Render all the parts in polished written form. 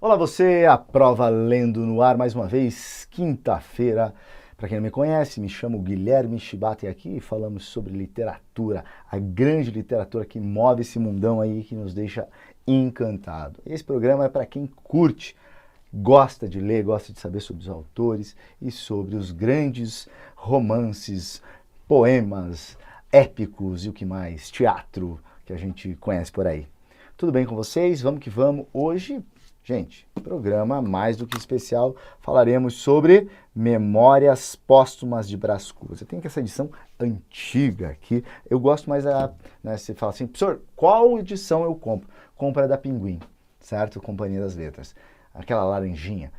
Olá você, a prova lendo no ar mais uma vez, quinta-feira. Para quem não me conhece, me chamo Guilherme Shibata e aqui falamos sobre literatura, a grande literatura que move esse mundão aí, que nos deixa encantado. Esse programa é para quem curte, gosta de ler, gosta de saber sobre os autores e sobre os grandes romances, poemas, épicos e o que mais, teatro que a gente conhece por aí. Tudo bem com vocês? Vamos que vamos. Hoje, gente, programa mais do que especial. Falaremos sobre Memórias Póstumas de Brás Cubas. Eu tenho que essa edição antiga aqui. Eu gosto mais você fala assim, professor, qual edição eu compro? Compra da Pinguim, certo? Companhia das Letras. Aquela laranjinha.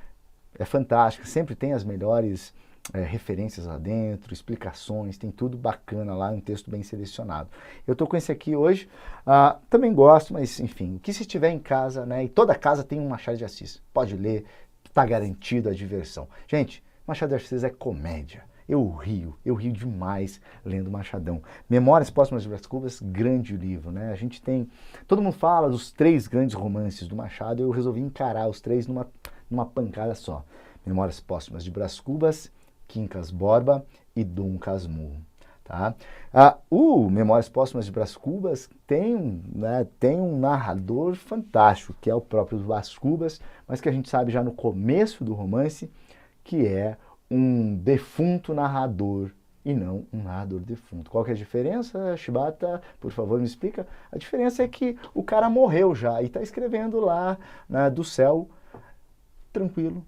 É fantástica, sempre tem as melhores referências lá dentro, explicações, tem tudo bacana lá, um texto bem selecionado. Eu estou com esse aqui hoje, também gosto, mas enfim, o que se estiver em casa, né, e toda casa tem um Machado de Assis, pode ler, está garantido a diversão. Gente, Machado de Assis é comédia. Eu rio demais lendo Machadão. Memórias Póstumas de Brás Cubas, grande livro, né? A gente tem, todo mundo fala dos 3 grandes romances do Machado, eu resolvi encarar os 3 numa pancada só. Memórias Póstumas de Brás Cubas, Quincas Borba e Dom Casmurro. Tá? O Memórias Póstumas de Brás Cubas tem um narrador fantástico, que é o próprio Brás Cubas, mas que a gente sabe já no começo do romance que é um defunto narrador e não um narrador defunto. Qual que é a diferença, Shibata? Por favor, me explica. A diferença é que o cara morreu já e está escrevendo lá, né, do céu, tranquilo,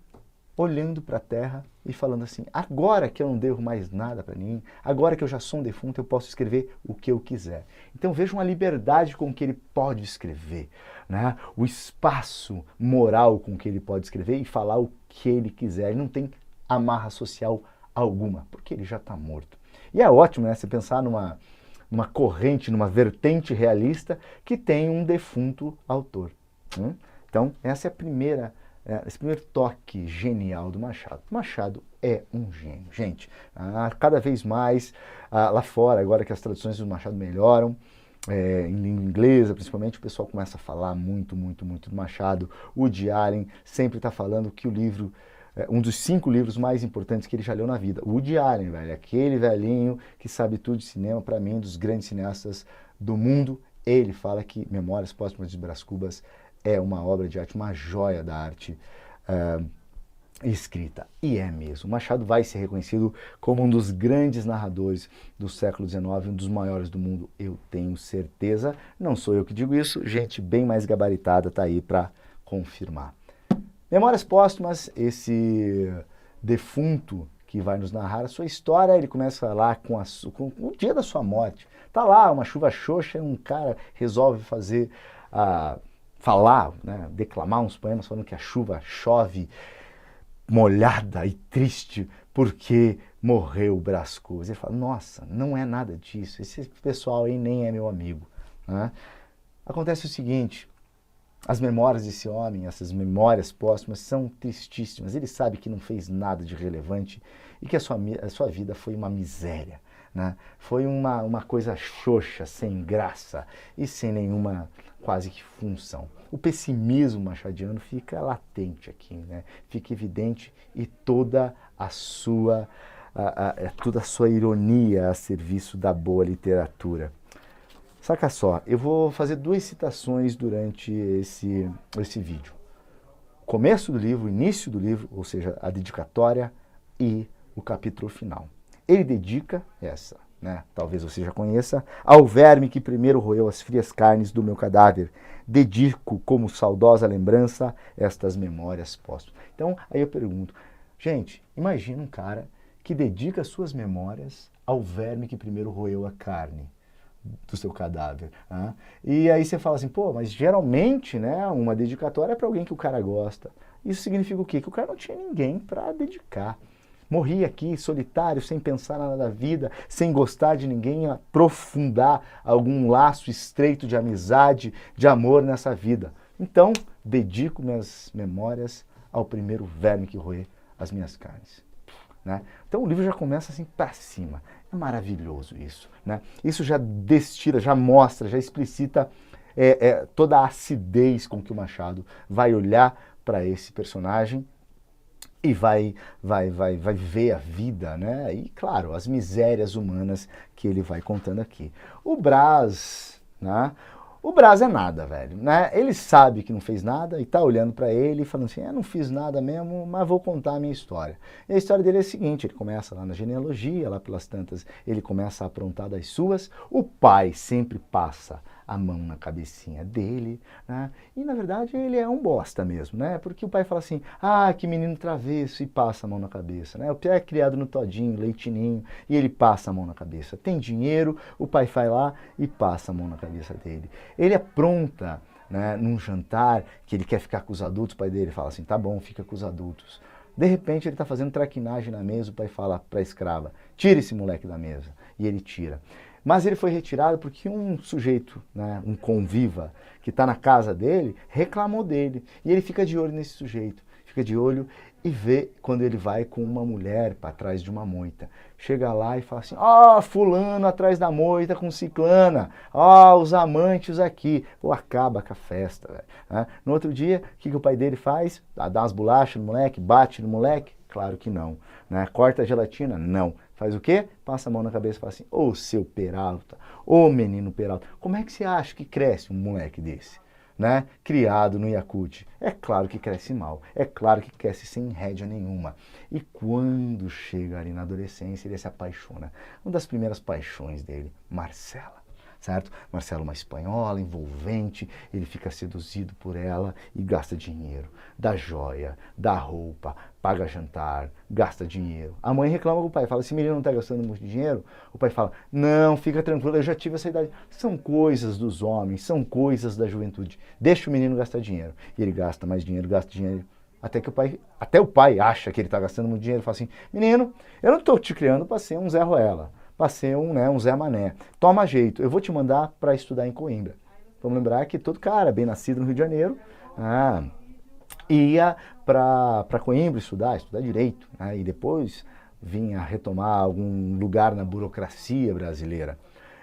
olhando para a terra e falando assim, agora que eu não devo mais nada para ninguém, agora que eu já sou um defunto, eu posso escrever o que eu quiser. Então vejam a liberdade com que ele pode escrever, né? O espaço moral com que ele pode escrever e falar o que ele quiser. Ele não tem amarra social alguma, porque ele já está morto. E é ótimo, né, você pensar numa corrente, numa vertente realista que tem um defunto autor. Então, essa é esse primeiro toque genial do Machado. Machado é um gênio. Gente, cada vez mais, lá fora, agora que as traduções do Machado melhoram, em língua inglesa, principalmente, o pessoal começa a falar muito do Machado. O Woody Allen sempre está falando que o livro, um dos 5 livros mais importantes que ele já leu na vida. O Woody Allen, velho, aquele velhinho que sabe tudo de cinema, para mim, um dos grandes cineastas do mundo. Ele fala que Memórias Póstumas de Brás Cubas é uma obra de arte, uma joia da arte escrita. E é mesmo. Machado vai ser reconhecido como um dos grandes narradores do século XIX, um dos maiores do mundo, eu tenho certeza. Não sou eu que digo isso, gente bem mais gabaritada está aí para confirmar. Memórias Póstumas, esse defunto que vai nos narrar a sua história, ele começa lá com o dia da sua morte. Tá lá, uma chuva xoxa, um cara resolve falar, né, declamar uns poemas falando que a chuva chove molhada e triste porque morreu o Brás Cubas. Ele fala, nossa, não é nada disso, esse pessoal aí nem é meu amigo. Né? Acontece o seguinte, as memórias desse homem, essas memórias póstumas são tristíssimas. Ele sabe que não fez nada de relevante e que a sua vida foi uma miséria. Né? Foi uma coisa xoxa, sem graça e sem nenhuma quase que função. O pessimismo machadiano fica latente aqui, né? Fica evidente e toda a sua ironia a serviço da boa literatura. Saca só, eu vou fazer 2 citações durante esse vídeo. Começo do livro, início do livro, ou seja, a dedicatória e o capítulo final. Ele dedica essa, né? Talvez você já conheça, ao verme que primeiro roeu as frias carnes do meu cadáver. Dedico como saudosa lembrança estas memórias póstumas. Então, aí eu pergunto, gente, imagina um cara que dedica suas memórias ao verme que primeiro roeu a carne do seu cadáver. Né? E aí você fala assim, pô, mas geralmente, né, uma dedicatória é para alguém que o cara gosta. Isso significa o quê? Que o cara não tinha ninguém para dedicar. Morri aqui, solitário, sem pensar nada da vida, sem gostar de ninguém, aprofundar algum laço estreito de amizade, de amor nessa vida. Então, dedico minhas memórias ao primeiro verme que roer as minhas carnes. Né? Então o livro já começa assim para cima. É maravilhoso isso. Né? Isso já destila, já mostra, já explicita toda a acidez com que o Machado vai olhar para esse personagem e vai ver a vida, né? E, claro, as misérias humanas que ele vai contando aqui. O Brás, né? O Brás é nada, velho, né? Ele sabe que não fez nada e tá olhando para ele e falando assim, não fiz nada mesmo, mas vou contar a minha história. E a história dele é a seguinte, ele começa lá na genealogia, lá pelas tantas, ele começa a aprontar das suas, o pai sempre passa a mão na cabecinha dele, né? E na verdade ele é um bosta mesmo, né? Porque o pai fala assim, que menino travesso, e passa a mão na cabeça, né? O pai é criado no todinho, leitinho, e ele passa a mão na cabeça. Tem dinheiro, o pai vai lá e passa a mão na cabeça dele. Ele apronta, né, num jantar que ele quer ficar com os adultos, o pai dele fala assim, tá bom, fica com os adultos. De repente ele está fazendo traquinagem na mesa, o pai fala para a escrava, tira esse moleque da mesa. E ele tira. Mas ele foi retirado porque um sujeito, né, um conviva, que está na casa dele, reclamou dele. E ele fica de olho nesse sujeito, fica de olho e vê quando ele vai com uma mulher para trás de uma moita. Chega lá e fala assim, fulano atrás da moita com ciclana, os amantes aqui. Pô, acaba com a festa, velho. Né? No outro dia, o que o pai dele faz? Dá umas bolachas no moleque, bate no moleque? Claro que não. Né? Corta a gelatina? Não. Faz o quê? Passa a mão na cabeça e fala assim, seu Peralta, menino Peralta, como é que você acha que cresce um moleque desse? Né? Criado no Yakult. É claro que cresce mal, é claro que cresce sem rédea nenhuma. E quando chega ali na adolescência, ele se apaixona. Uma das primeiras paixões dele, Marcela. Certo? Marcela é uma espanhola, envolvente, ele fica seduzido por ela e gasta dinheiro, dá joia, dá roupa, paga jantar, gasta dinheiro. A mãe reclama com o pai, fala, esse menino não está gastando muito dinheiro? O pai fala, não, fica tranquilo, eu já tive essa idade. São coisas dos homens, são coisas da juventude. Deixa o menino gastar dinheiro. E ele gasta mais dinheiro, gasta dinheiro. Até o pai acha que ele está gastando muito dinheiro, fala assim, menino, eu não estou te criando para ser um Zé Ruela. Para ser um Zé Mané. Toma jeito, eu vou te mandar para estudar em Coimbra. Vamos lembrar que todo cara bem nascido no Rio de Janeiro ia para Coimbra estudar direito. Né? E depois vinha retomar algum lugar na burocracia brasileira.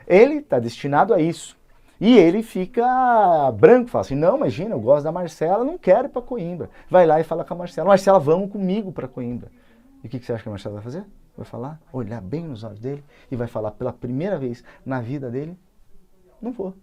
Ele está destinado a isso. E ele fica branco, fala assim, não, imagina, eu gosto da Marcela, não quero ir para Coimbra. Vai lá e fala com a Marcela, Marcela, vamos comigo para Coimbra. E o que você acha que a Marcela vai fazer? Vai falar, olhar bem nos olhos dele e vai falar pela primeira vez na vida dele, não vou.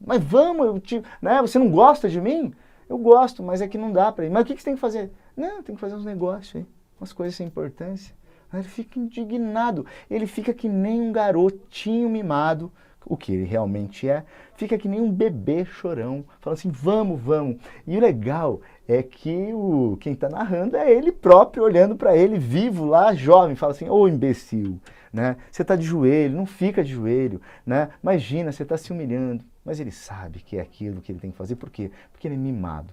Mas vamos, né? Você não gosta de mim? Eu gosto, mas é que não dá para ir. Mas o que você tem que fazer? Não, tem que fazer uns negócios aí, umas coisas sem importância. Aí ele fica indignado, ele fica que nem um garotinho mimado, o que ele realmente é, fica que nem um bebê chorão, falando assim, vamos, vamos. E o legal é que quem está narrando é ele próprio, olhando para ele, vivo lá, jovem, fala assim, imbecil, né? Você está de joelho, não fica de joelho, né? Imagina, você está se humilhando. Mas ele sabe que é aquilo que ele tem que fazer, por quê? Porque ele é mimado.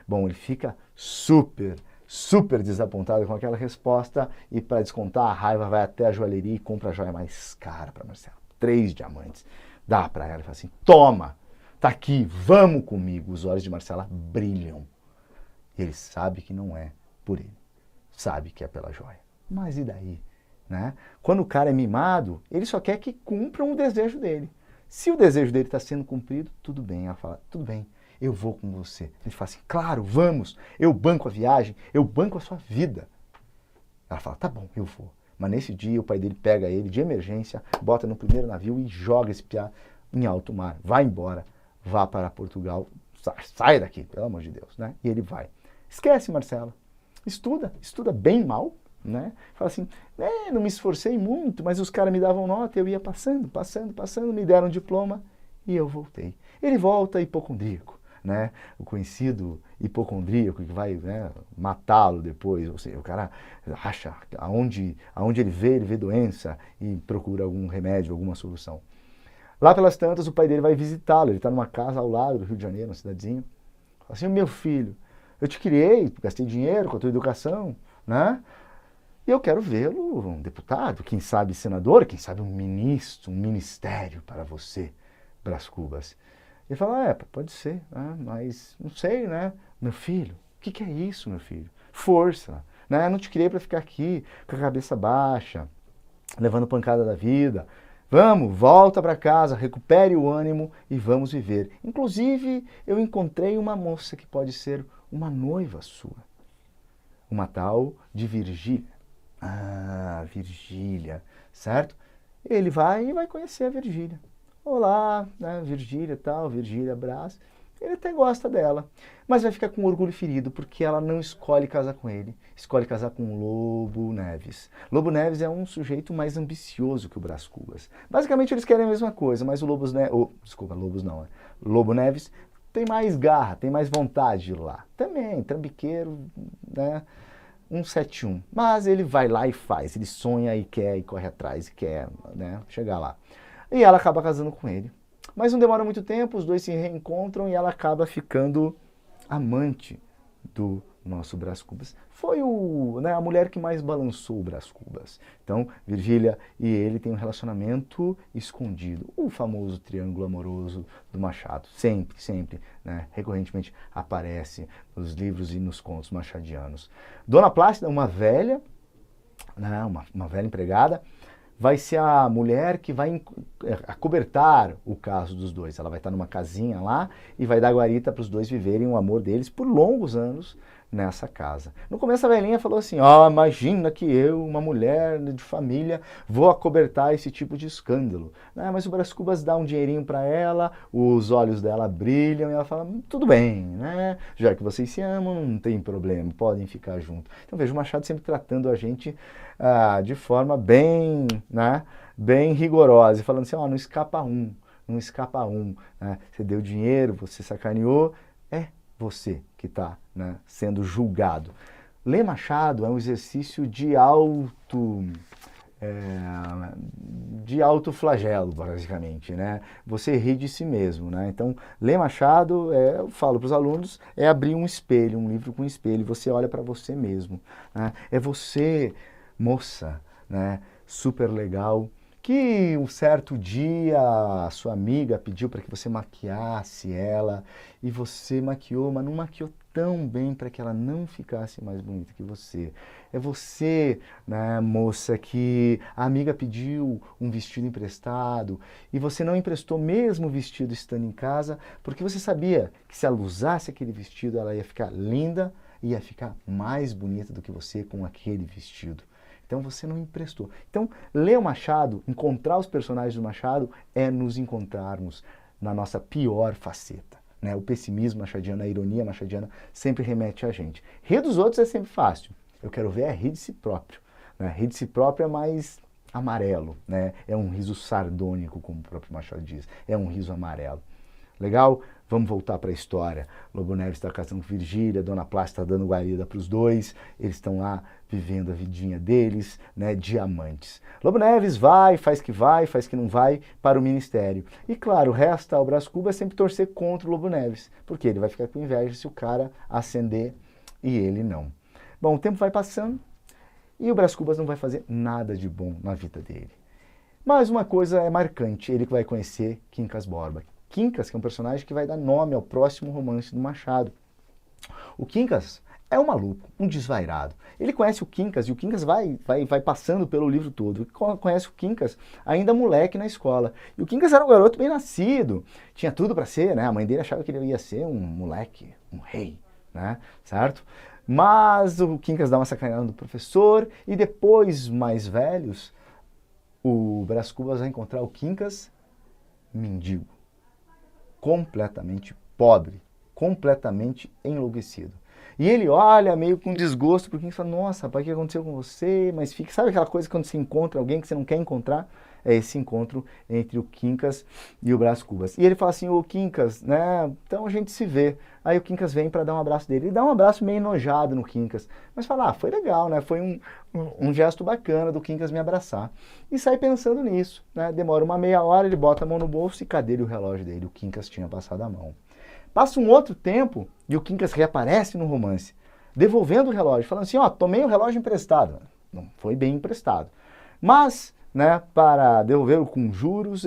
Bom, ele fica super desapontado com aquela resposta e para descontar a raiva vai até a joalheria e compra a joia mais cara para Marcela. 3 diamantes. Dá para ela e fala assim, toma, tá aqui, vamos comigo. Os olhos de Marcela brilham. E ele sabe que não é por ele. Sabe que é pela joia. Mas e daí? Né? Quando o cara é mimado, ele só quer que cumpram o desejo dele. Se o desejo dele está sendo cumprido, tudo bem. Ela fala, tudo bem, eu vou com você. Ele fala assim, claro, vamos, eu banco a viagem, eu banco a sua vida. Ela fala, tá bom, eu vou. Mas nesse dia o pai dele pega ele de emergência, bota no primeiro navio e joga esse piá em alto mar. Vai embora, vá para Portugal, sai daqui, pelo amor de Deus, né? E ele vai. Esquece, Marcela. Estuda bem mal, né? Fala assim, não me esforcei muito, mas os caras me davam nota, eu ia passando, me deram diploma e eu voltei. Ele volta hipocondríaco, né? O conhecido hipocondríaco que vai, né, matá-lo depois. Ou seja, o cara acha aonde ele vê doença e procura algum remédio, alguma solução. Lá pelas tantas, o pai dele vai visitá-lo. Ele está numa casa ao lado do Rio de Janeiro, uma cidadezinha. Fala assim, meu filho, eu te criei, gastei dinheiro com a tua educação, né? E eu quero vê-lo um deputado, quem sabe senador, quem sabe um ministro, um ministério para você, Brás Cubas. Ele fala, pode ser, né? Mas não sei, né? Meu filho, o que é isso, meu filho? Força, né? Eu não te criei para ficar aqui com a cabeça baixa, levando pancada da vida. Vamos, volta para casa, recupere o ânimo e vamos viver. Inclusive, eu encontrei uma moça que pode ser uma noiva sua. Uma tal de Virgília. Ah, Virgília, certo? Ele vai conhecer a Virgília. Olá, né, Virgília, tal, Virgília, abraço. Ele até gosta dela, mas vai ficar com orgulho ferido porque ela não escolhe casar com ele. Escolhe casar com Lobo Neves. Lobo Neves é um sujeito mais ambicioso que o Brás Cubas. Basicamente eles querem a mesma coisa, mas o Lobos Neves... desculpa, Lobos não. Lobo Neves tem mais garra, tem mais vontade de ir lá. Também, trambiqueiro, né? 171. Mas ele vai lá e faz. Ele sonha e quer, e corre atrás, e quer, né, chegar lá. E ela acaba casando com ele. Mas não demora muito tempo, os dois se reencontram e ela acaba ficando amante do nosso Brás Cubas. Foi a mulher que mais balançou o Brás Cubas. Então, Virgília e ele têm um relacionamento escondido. O famoso triângulo amoroso do Machado. Sempre, sempre, né, recorrentemente aparece nos livros e nos contos machadianos. Dona Plácida, uma velha, né, uma velha empregada, vai ser a mulher que vai acobertar o caso dos dois. Ela vai estar numa casinha lá e vai dar guarita para os dois viverem o amor deles por longos anos nessa casa. No começo a velhinha falou assim, imagina que eu, uma mulher de família, vou acobertar esse tipo de escândalo. Mas o Brás Cubas dá um dinheirinho para ela, os olhos dela brilham e ela fala, tudo bem, né? Já que vocês se amam, não tem problema, podem ficar juntos. Então veja, o Machado sempre tratando a gente de forma bem, né, bem rigorosa, e falando assim, não escapa um, não escapa um. Né? Você deu dinheiro, você sacaneou, é você que está, né, sendo julgado. Ler Machado é um exercício de autoflagelo, basicamente, né? Você ri de si mesmo, né? Então, ler Machado, eu falo para os alunos, é abrir um espelho, um livro com um espelho, e você olha para você mesmo. Né? É você, moça, né, super legal, que um certo dia a sua amiga pediu para que você maquiasse ela, e você maquiou, mas não maquiou tão bem para que ela não ficasse mais bonita que você. É você, né, moça, que a amiga pediu um vestido emprestado e você não emprestou mesmo o vestido estando em casa, porque você sabia que se ela usasse aquele vestido, ela ia ficar linda e ia ficar mais bonita do que você com aquele vestido. Então você não emprestou. Então, ler o Machado, encontrar os personagens do Machado, é nos encontrarmos na nossa pior faceta. Né? O pessimismo machadiano, a ironia machadiana sempre remete a gente. Rir dos outros é sempre fácil. Eu quero ver é rir de si próprio. Né? Rir de si próprio é mais amarelo. Né? É um riso sardônico, como o próprio Machado diz. É um riso amarelo. Legal? Vamos voltar para a história. Lobo Neves está casando com Virgília, Dona Plácida está dando guarida para os dois, eles estão lá vivendo a vidinha deles, né, diamantes. Lobo Neves faz que não vai para o ministério. E claro, resta ao Brás Cubas sempre torcer contra o Lobo Neves, porque ele vai ficar com inveja se o cara ascender e ele não. Bom, o tempo vai passando e o Brás Cubas não vai fazer nada de bom na vida dele. Mas uma coisa é marcante, ele vai conhecer Quincas Borba. Quincas, que é um personagem que vai dar nome ao próximo romance do Machado. O Quincas é um maluco, um desvairado. Ele conhece o Quincas e o Quincas vai passando pelo livro todo. Conhece o Quincas ainda moleque na escola. E o Quincas era um garoto bem nascido, tinha tudo para ser, né? A mãe dele achava que ele ia ser um moleque, um rei, né? Certo? Mas o Quincas dá uma sacaneada no professor e depois, mais velhos, o Brás Cubas vai encontrar o Quincas mendigo. Completamente pobre, completamente enlouquecido. E ele olha meio com desgosto porque ele fala, nossa, rapaz, o que aconteceu com você? Mas fica, sabe aquela coisa quando você encontra alguém que você não quer encontrar? É esse encontro entre o Quincas e o Brás Cubas. E ele fala assim, ô Quincas, né, então a gente se vê. Aí o Quincas vem para dar um abraço dele. Ele dá um abraço meio enojado no Quincas, mas fala, foi legal, né, foi um gesto bacana do Quincas me abraçar. E sai pensando nisso, né, demora uma meia hora, ele bota a mão no bolso e cadê o relógio dele? O Quincas tinha passado a mão. Passa um outro tempo e o Quincas reaparece no romance, devolvendo o relógio, falando assim, tomei o relógio emprestado. Não foi bem emprestado. Mas, né, para devolvê-lo com juros,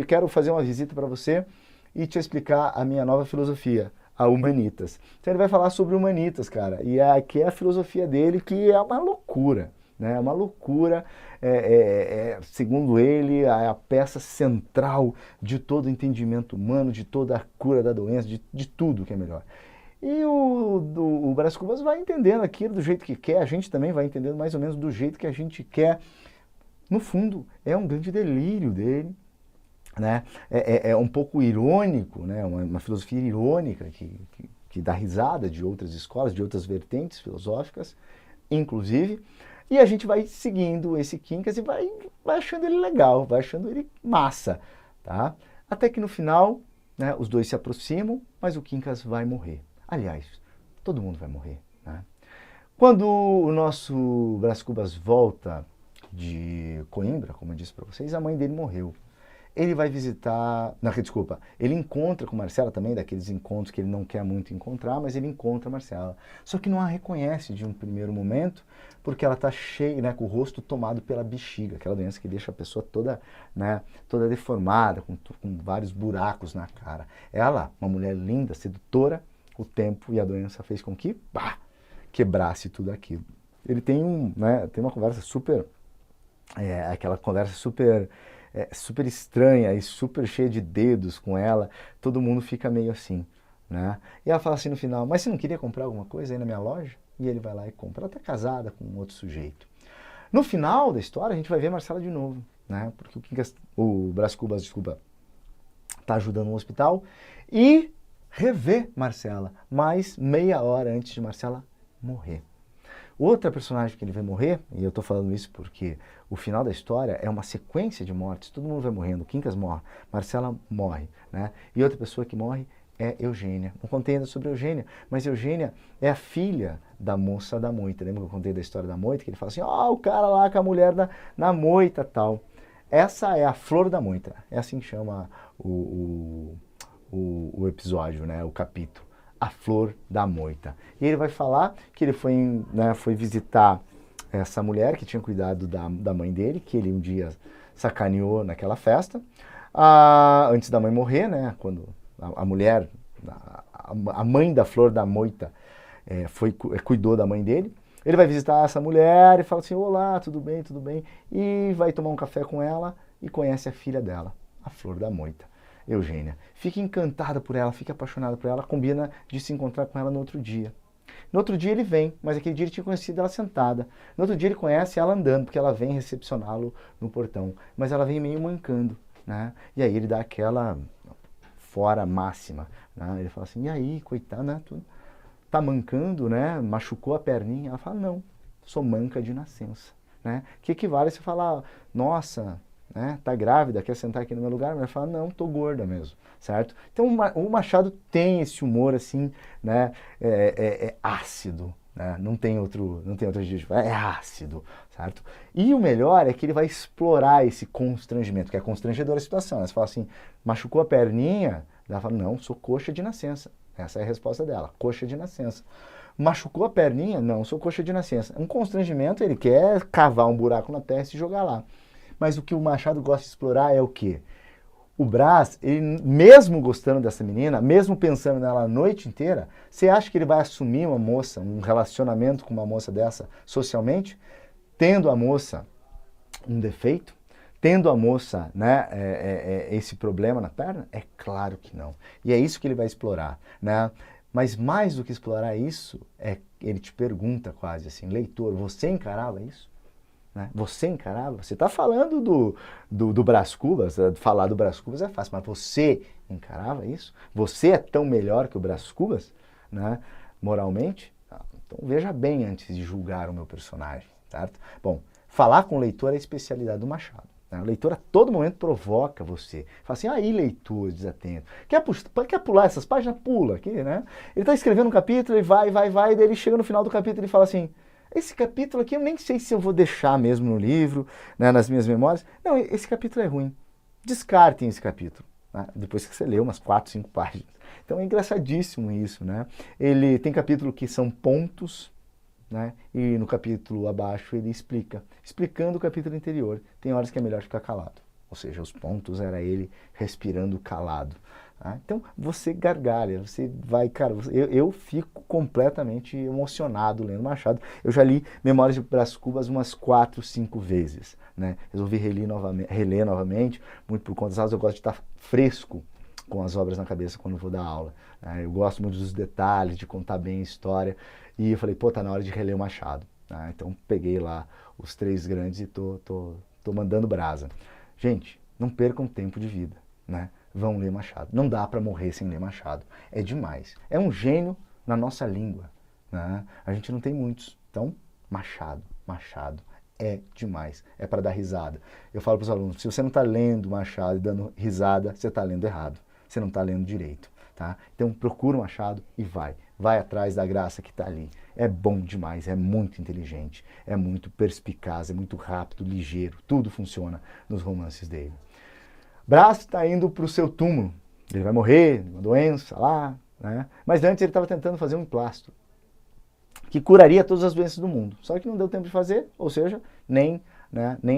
quero fazer uma visita para você e te explicar a minha nova filosofia, a Humanitas. Então ele vai falar sobre Humanitas, cara, e aqui é a filosofia dele que é uma loucura, né? É uma loucura, segundo ele, a peça central de todo o entendimento humano, de toda a cura da doença, de tudo que é melhor. E o Brás Cubas vai entendendo aquilo do jeito que quer, a gente também vai entendendo mais ou menos do jeito que a gente quer. No fundo, é um grande delírio dele, né? É um pouco irônico, né? Uma filosofia irônica que dá risada de outras escolas, de outras vertentes filosóficas, inclusive. E a gente vai seguindo esse Quincas e vai achando ele legal, vai achando ele massa, tá? Até que no final, né, os dois se aproximam, mas o Quincas vai morrer. Aliás, todo mundo vai morrer, né? Quando o nosso Brás Cubas volta de Coimbra, como eu disse para vocês, a mãe dele morreu. Ele vai visitar, não, desculpa, ele encontra com Marcela também, daqueles encontros que ele não quer muito encontrar, mas ele encontra Marcela. Só que não a reconhece de um primeiro momento, porque ela está cheia, né, com o rosto tomado pela bexiga, aquela doença que deixa a pessoa toda, né, toda deformada, com vários buracos na cara. Ela, uma mulher linda, sedutora, o tempo e a doença fez com que quebrasse tudo aquilo. Ele tem tem uma conversa super, aquela conversa super estranha e super cheia de dedos com ela, todo mundo fica meio assim, né? E ela fala assim no final, mas você não queria comprar alguma coisa aí na minha loja? E ele vai lá e compra. Ela está casada com um outro sujeito. No final da história, a gente vai ver Marcela de novo, né? Porque o Brás Cubas, desculpa, está ajudando no hospital e revê Marcela, mais meia hora antes de Marcela morrer. Outra personagem que ele vai morrer, e eu estou falando isso porque o final da história é uma sequência de mortes, todo mundo vai morrendo, Quincas morre, Marcela morre, né? E outra pessoa que morre é Eugênia. Não contei ainda sobre Eugênia, mas Eugênia é a filha da moça da moita. Lembra que eu contei da história da moita? Que ele fala assim, o cara lá com a mulher na moita tal. Essa é a flor da moita, é assim que chama o episódio, né? O capítulo. A flor da moita. E ele vai falar que ele foi visitar essa mulher que tinha cuidado da mãe dele, que ele um dia sacaneou naquela festa, antes da mãe morrer, né? Quando a mulher, a mãe da flor da moita, cuidou da mãe dele. Ele vai visitar essa mulher e fala assim, olá, tudo bem, tudo bem? E vai tomar um café com ela e conhece a filha dela, a flor da moita. Eugênia. Fica encantada por ela, fica apaixonada por ela, combina de se encontrar com ela no outro dia. No outro dia ele vem, mas aquele dia ele tinha conhecido ela sentada. No outro dia ele conhece ela andando, porque ela vem recepcioná-lo no portão. Mas ela vem meio mancando, né? E aí ele dá aquela fora máxima, né? Ele fala assim, e aí, coitada, né? Tu tá mancando, né? Machucou a perninha? Ela fala, não, sou manca de nascença, né? Que equivale a você falar, nossa, né, tá grávida, quer sentar aqui no meu lugar? Mas ela fala, não, tô gorda mesmo, certo? Então o Machado tem esse humor assim, né, ácido, né? Não tem outro adjetivo, é ácido, certo? E o melhor é que ele vai explorar esse constrangimento, que é constrangedora a situação, né? Você fala assim, machucou a perninha? Ela fala, não, sou coxa de nascença. Essa é a resposta dela, coxa de nascença. Machucou a perninha? Não, sou coxa de nascença. Um constrangimento, ele quer cavar um buraco na terra e se jogar lá. Mas o que o Machado gosta de explorar é o quê? O Brás, ele, mesmo gostando dessa menina, mesmo pensando nela a noite inteira, você acha que ele vai assumir uma moça, um relacionamento com uma moça dessa socialmente, tendo a moça um defeito, tendo a moça, né, esse problema na perna? É claro que não. E é isso que ele vai explorar, né? Mas mais do que explorar isso, ele te pergunta quase assim, leitor, você encarava isso? Né? Você encarava? Você está falando do Brás Cubas, falar do Brás Cubas é fácil, mas você encarava isso? Você é tão melhor que o Brás Cubas, né? Moralmente? Então veja bem antes de julgar o meu personagem, certo? Bom, falar com o leitor é a especialidade do Machado. Né? O leitor a todo momento provoca você. Fala assim, aí leitor desatento. Quer pular essas páginas? Pula aqui, né? Ele está escrevendo um capítulo, ele vai, e daí ele chega no final do capítulo e fala assim, esse capítulo aqui eu nem sei se eu vou deixar mesmo no livro, né, nas minhas memórias. Não, esse capítulo é ruim. Descartem esse capítulo, né, depois que você lê umas 4, 5 páginas. Então é engraçadíssimo isso, né? Ele tem capítulo que são pontos, né, e no capítulo abaixo ele explicando o capítulo anterior. Tem horas que é melhor ficar calado. Ou seja, os pontos era ele respirando calado. Tá? Então, você gargalha, você vai, cara, eu fico completamente emocionado lendo Machado. Eu já li Memórias de Brás Cubas umas 4, 5 vezes, né? Resolvi reler novamente, muito por conta das aulas, eu gosto de estar fresco com as obras na cabeça quando vou dar aula. Né? Eu gosto muito dos detalhes, de contar bem a história, e eu falei, pô, tá na hora de reler o Machado. Né? Então, peguei lá os 3 grandes e tô mandando brasa. Gente, não percam tempo de vida, né? Vão ler Machado. Não dá para morrer sem ler Machado. É demais. É um gênio na nossa língua, né? A gente não tem muitos. Então, Machado é demais. É para dar risada. Eu falo para os alunos, se você não está lendo Machado e dando risada, você está lendo errado. Você não está lendo direito, tá? Então, procura o Machado e vai. Vai atrás da graça que está ali. É bom demais, é muito inteligente, é muito perspicaz, é muito rápido, ligeiro. Tudo funciona nos romances dele. Brás está indo para o seu túmulo. Ele vai morrer, uma doença lá, né? Mas antes ele estava tentando fazer um emplastro que curaria todas as doenças do mundo. Só que não deu tempo de fazer, ou seja, nem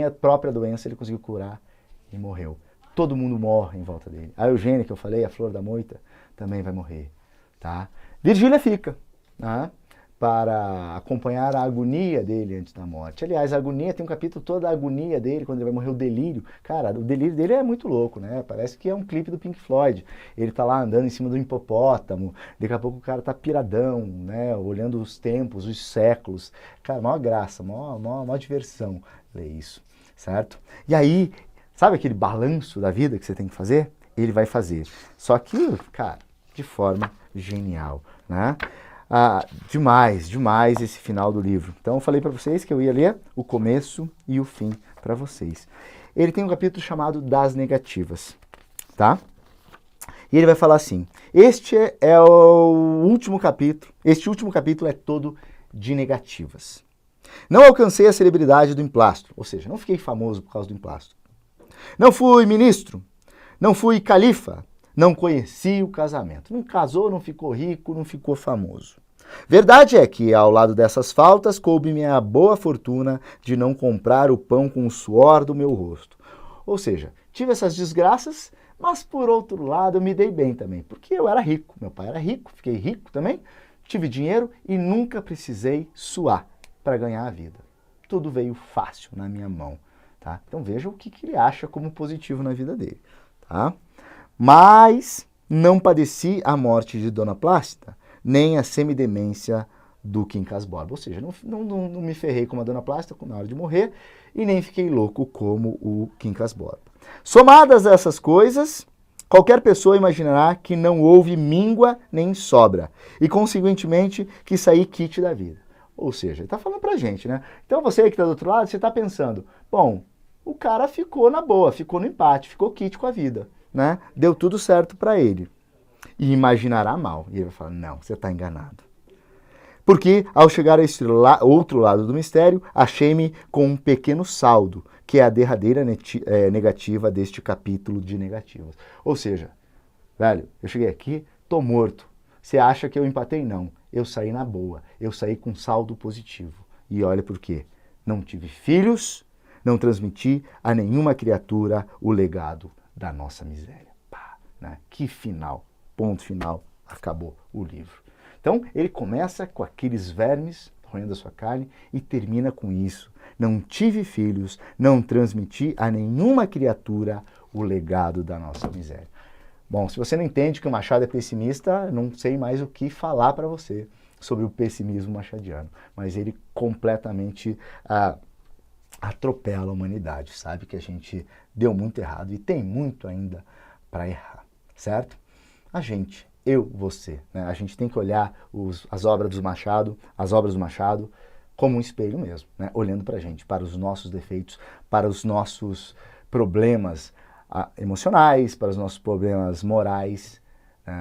a própria doença ele conseguiu curar e morreu. Todo mundo morre em volta dele. A Eugênia, que eu falei, a Flor da Moita, também vai morrer. Tá? Virgília fica, né? Para acompanhar a agonia dele antes da morte. Aliás, a agonia, tem um capítulo todo da agonia dele, quando ele vai morrer, o delírio. Cara, o delírio dele é muito louco, né? Parece que é um clipe do Pink Floyd. Ele tá lá andando em cima do hipopótamo, daqui a pouco o cara tá piradão, né? Olhando os tempos, os séculos. Cara, maior graça, maior diversão ler isso, certo? E aí, sabe aquele balanço da vida que você tem que fazer? Ele vai fazer. Só que, cara, de forma genial, né? Demais esse final do livro. Então eu falei para vocês que eu ia ler o começo e o fim para vocês. Ele tem um capítulo chamado Das Negativas, tá? E ele vai falar assim, este é o último capítulo, este último capítulo é todo de negativas. Não alcancei a celebridade do emplastro, ou seja, não fiquei famoso por causa do emplastro. Não fui ministro, não fui califa, não conheci o casamento. Não casou, não ficou rico, não ficou famoso. Verdade é que, ao lado dessas faltas, coube-me a boa fortuna de não comprar o pão com o suor do meu rosto. Ou seja, tive essas desgraças, mas por outro lado eu me dei bem também, porque eu era rico, meu pai era rico, fiquei rico também, tive dinheiro e nunca precisei suar para ganhar a vida. Tudo veio fácil na minha mão. Tá? Então veja o que ele acha como positivo na vida dele. Tá? Mas não padeci a morte de Dona Plácida, nem a semidemência do Quincas Borba. Ou seja, não me ferrei como a Dona Plácida na hora de morrer e nem fiquei louco como o Quincas Borba. Somadas a essas coisas, qualquer pessoa imaginará que não houve míngua nem sobra e, consequentemente, que saí quite da vida. Ou seja, ele está falando pra gente, né? Então você que está do outro lado, você está pensando, bom, o cara ficou na boa, ficou no empate, ficou quite com a vida, né? Deu tudo certo para ele. E imaginará mal. E ele vai falar, não, você está enganado. Porque, ao chegar a esse outro lado do mistério, achei-me com um pequeno saldo, que é a derradeira negativa deste capítulo de negativas. Ou seja, velho, eu cheguei aqui, tô morto. Você acha que eu empatei? Não. Eu saí na boa. Eu saí com saldo positivo. E olha por quê. Não tive filhos, não transmiti a nenhuma criatura o legado da nossa miséria. Pá, né? Que final. Ponto final. Acabou o livro. Então, ele começa com aqueles vermes roendo a sua carne e termina com isso. Não tive filhos, não transmiti a nenhuma criatura o legado da nossa miséria. Bom, se você não entende que o Machado é pessimista, não sei mais o que falar para você sobre o pessimismo machadiano. Mas ele completamente atropela a humanidade, sabe? Que a gente deu muito errado e tem muito ainda para errar, certo? A gente, eu, você, né? A gente tem que olhar as obras do Machado como um espelho mesmo, né? Olhando para a gente, para os nossos defeitos, para os nossos problemas emocionais, para os nossos problemas morais,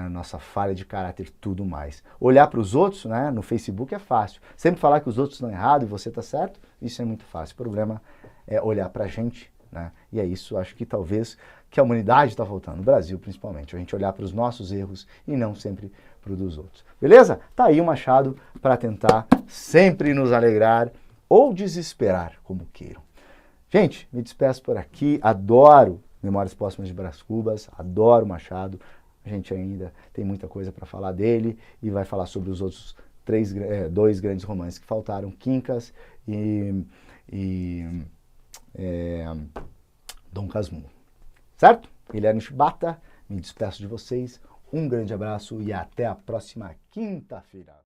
nossa falha de caráter, tudo mais. Olhar para os outros, né, no Facebook é fácil. Sempre falar que os outros estão errados e você está certo, isso é muito fácil. O problema é olhar para a gente, né? E é isso, acho que talvez que a humanidade está faltando, no Brasil principalmente. A gente olhar para os nossos erros e não sempre para os dos outros. Beleza? Tá aí o Machado para tentar sempre nos alegrar ou desesperar, como queiram. Gente, me despeço por aqui. Adoro Memórias Póstumas de Brás Cubas, adoro Machado, a gente ainda tem muita coisa para falar dele e vai falar sobre os outros dois grandes romances que faltaram, Quincas e Dom Casmurro. Certo? Guilherme Shibata, me despeço de vocês, um grande abraço e até a próxima quinta-feira.